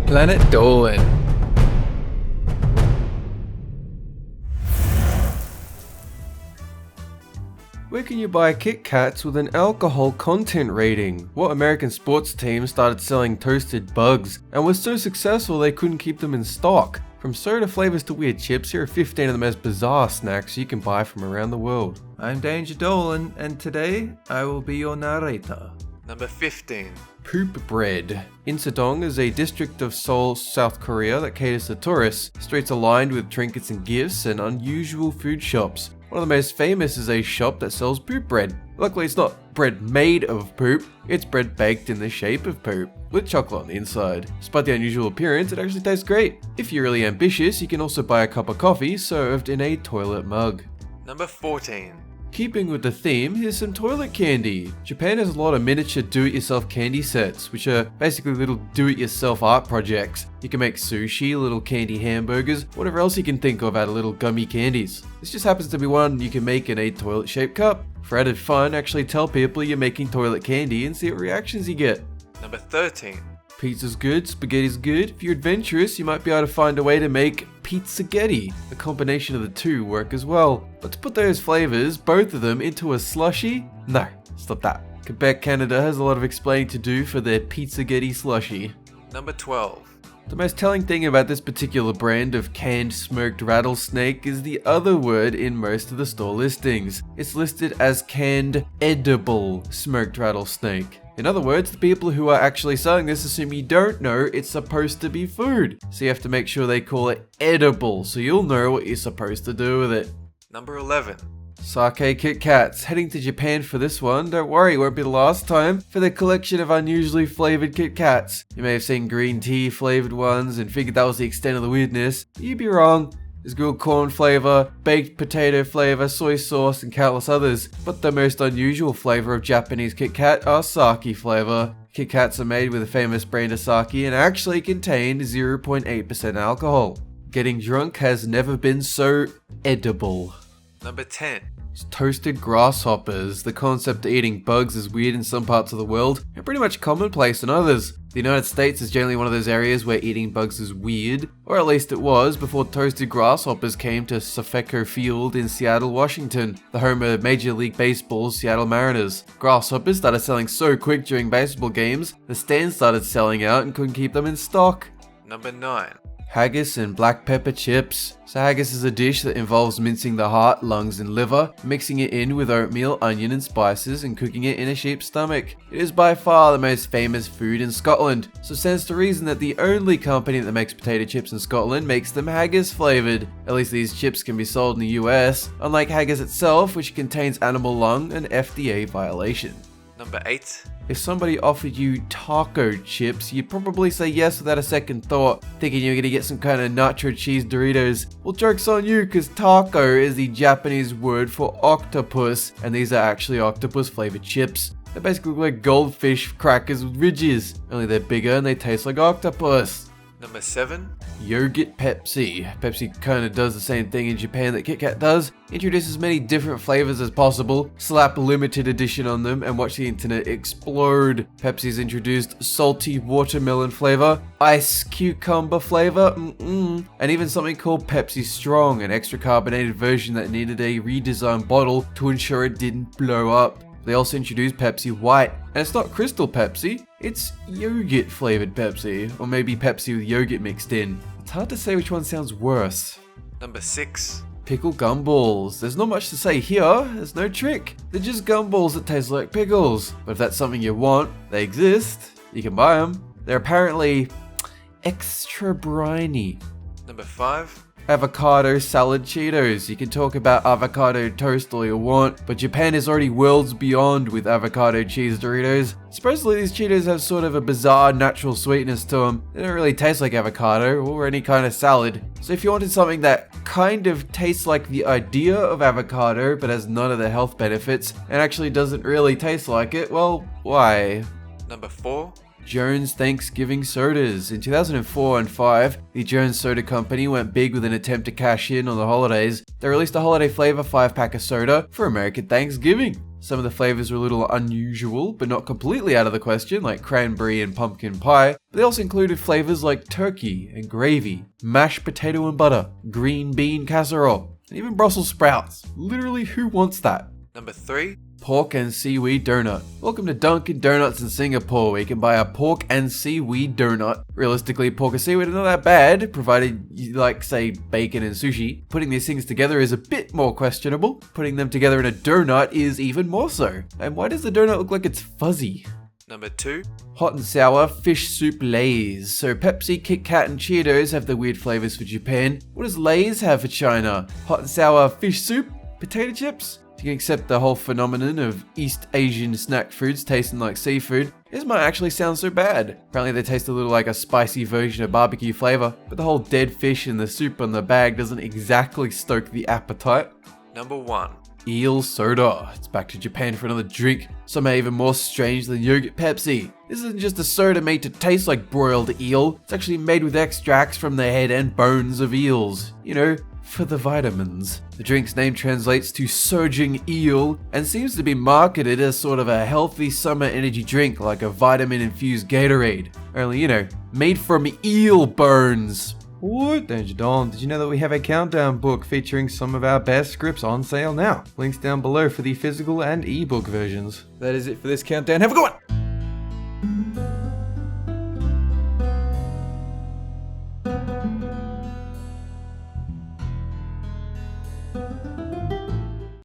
Planet Dolan. Where can you buy Kit Kats with an alcohol content rating? What American sports team started selling toasted bugs and was so successful they couldn't keep them in stock? From soda flavors to weird chips, here are 15 of the most bizarre snacks you can buy from around the world. I'm Danger Dolan, and today I will be your narrator. Number 15. Poop bread. Insadong is a district of Seoul, South Korea that caters to tourists. Streets are lined with trinkets and gifts and unusual food shops. One of the most famous is a shop that sells poop bread. Luckily it's not bread made of poop, it's bread baked in the shape of poop, with chocolate on the inside. Despite the unusual appearance, it actually tastes great. If you're really ambitious, you can also buy a cup of coffee served in a toilet mug. Number 14. Keeping with the theme, here's some toilet candy. Japan has a lot of miniature do-it-yourself candy sets, which are basically little do-it-yourself art projects. You can make sushi, little candy hamburgers, whatever else you can think of out of little gummy candies. This just happens to be one you can make in a toilet-shaped cup. For added fun, actually tell people you're making toilet candy and see what reactions you get. Number 13. Pizza's good, spaghetti's good. If you're adventurous, you might be able to find a way to make pizzagetti. A combination of the two work as well. But to put those flavors, both of them, into a slushy? No, stop that. Quebec, Canada has a lot of explaining to do for their pizzagetti slushy. Number 12. The most telling thing about this particular brand of canned smoked rattlesnake is the other word in most of the store listings. It's listed as canned edible smoked rattlesnake. In other words, the people who are actually selling this assume you don't know it's supposed to be food. So you have to make sure they call it edible so you'll know what you're supposed to do with it. Number 11. Sake Kit Kats. Heading to Japan for this one. Don't worry, it won't be the last time for their collection of unusually flavored Kit Kats. You may have seen green tea flavored ones and figured that was the extent of the weirdness. You'd be wrong. There's grilled corn flavor, baked potato flavor, soy sauce, and countless others. But the most unusual flavor of Japanese Kit Kat are sake flavor. Kit Kats are made with a famous brand of sake and actually contain 0.8% alcohol. Getting drunk has never been so edible. Number 10. Toasted grasshoppers. The concept of eating bugs is weird in some parts of the world and pretty much commonplace in others. The United States is generally one of those areas where eating bugs is weird, or at least it was before toasted grasshoppers came to Safeco Field in Seattle, Washington, the home of Major League Baseball's Seattle Mariners. Grasshoppers started selling so quick during baseball games, the stands started selling out and couldn't keep them in stock. Number 9. Haggis and black pepper chips. So haggis is a dish that involves mincing the heart, lungs and liver, mixing it in with oatmeal, onion and spices and cooking it in a sheep's stomach. It is by far the most famous food in Scotland, so stands to reason that the only company that makes potato chips in Scotland makes them haggis flavored. At least these chips can be sold in the US, unlike haggis itself, which contains animal lung, an FDA violation. Number 8. If somebody offered you taco chips, you'd probably say yes without a second thought, thinking you're gonna get some kind of nacho cheese Doritos. Well, joke's on you, cause taco is the Japanese word for octopus, and these are actually octopus flavored chips. They basically look like goldfish crackers with ridges, only they're bigger and they taste like octopus. Number 7. Yogurt Pepsi. Pepsi kinda does the same thing in Japan that Kit Kat does. Introduce as many different flavors as possible, slap a limited edition on them, and watch the internet explode. Pepsi's introduced salty watermelon flavor, ice cucumber flavor, and even something called Pepsi Strong, an extra carbonated version that needed a redesigned bottle to ensure it didn't blow up. They also introduced Pepsi White, and it's not Crystal Pepsi, it's yogurt flavored Pepsi, or maybe Pepsi with yogurt mixed in. It's hard to say which one sounds worse. Number 6. Pickle gumballs. There's not much to say here, there's no trick. They're just gumballs that taste like pickles. But if that's something you want, they exist, you can buy them. They're apparently extra briny. Number 5. Avocado salad Cheetos. You can talk about avocado toast all you want, but Japan is already worlds beyond with avocado cheese Doritos. Supposedly these Cheetos have sort of a bizarre natural sweetness to them. They don't really taste like avocado or any kind of salad. So if you wanted something that kind of tastes like the idea of avocado but has none of the health benefits and actually doesn't really taste like it, well, why? Number 4. Jones Thanksgiving Sodas. In 2004 and 5, the Jones Soda Company went big with an attempt to cash in on the holidays. They released a holiday flavor 5-pack of soda for American Thanksgiving. Some of the flavors are a little unusual, but not completely out of the question, like cranberry and pumpkin pie. But they also included flavors like turkey and gravy, mashed potato and butter, green bean casserole, and even Brussels sprouts. Literally, who wants that? Number 3. Pork and seaweed donut. Welcome to Dunkin' Donuts in Singapore, where you can buy a pork and seaweed donut. Realistically, pork and seaweed are not that bad, provided you like, say, bacon and sushi. Putting these things together is a bit more questionable. Putting them together in a donut is even more so. And why does the donut look like it's fuzzy? Number 2. Hot and sour fish soup Lay's. So Pepsi, Kit Kat, and Cheetos have the weird flavors for Japan. What does Lay's have for China? Hot and sour fish soup? Potato chips? You can accept the whole phenomenon of East Asian snack foods tasting like seafood. This might actually sound so bad. Apparently they taste a little like a spicy version of barbecue flavor, but the whole dead fish in the soup on the bag doesn't exactly stoke the appetite. Number 1. Eel soda. It's back to Japan for another drink. Somehow even more strange than yogurt Pepsi. This isn't just a soda made to taste like broiled eel. It's actually made with extracts from the head and bones of eels. You know, for the vitamins. The drink's name translates to surging eel and seems to be marketed as sort of a healthy summer energy drink like a vitamin-infused Gatorade. Only, you know, made from eel bones. What? Danger Don, did you know that we have a countdown book featuring some of our best scripts on sale now? Links down below for the physical and ebook versions. That is it for this countdown. Have a good one!